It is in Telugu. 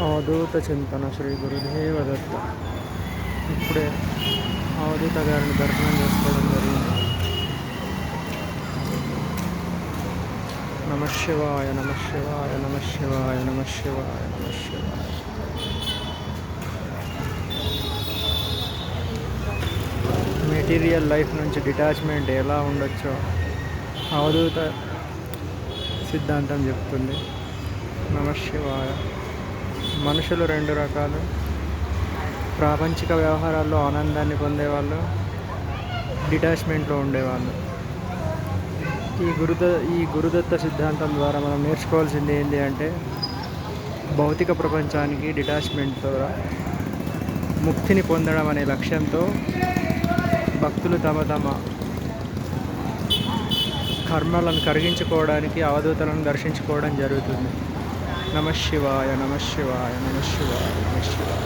అవధూత చింతన శ్రీ గురుదేవ దత్త. ఇప్పుడే అవధూత గారిని దర్శనం చేసుకోవడం జరిగింది. నమ శివాయ నమ శివాయ నమ శివాయ నమ శివాయ నమ శివాయ. మెటీరియల్ లైఫ్ నుంచి డిటాచ్మెంట్ ఎలా ఉండొచ్చో అవధూత సిద్ధాంతం చెప్తుంది. నమ శివాయ. మనుషులు రెండు రకాలు. ప్రాపంచిక వ్యవహారాల్లో ఆనందాన్ని పొందేవాళ్ళు, డిటాచ్మెంట్లో ఉండేవాళ్ళు. ఈ గురుదత్త సిద్ధాంతం ద్వారా మనం నేర్చుకోవాల్సింది ఏంటి అంటే, భౌతిక ప్రపంచానికి డిటాచ్మెంట్ ద్వారా ముక్తిని పొందడం అనే లక్ష్యంతో భక్తులు తమ తమ కర్మలను కరిగించుకోవడానికి అవధూతలను దర్శించుకోవడం జరుగుతుంది. నమ శివాయ నమ శివాయ నమ శివాయ నమ శివాయ.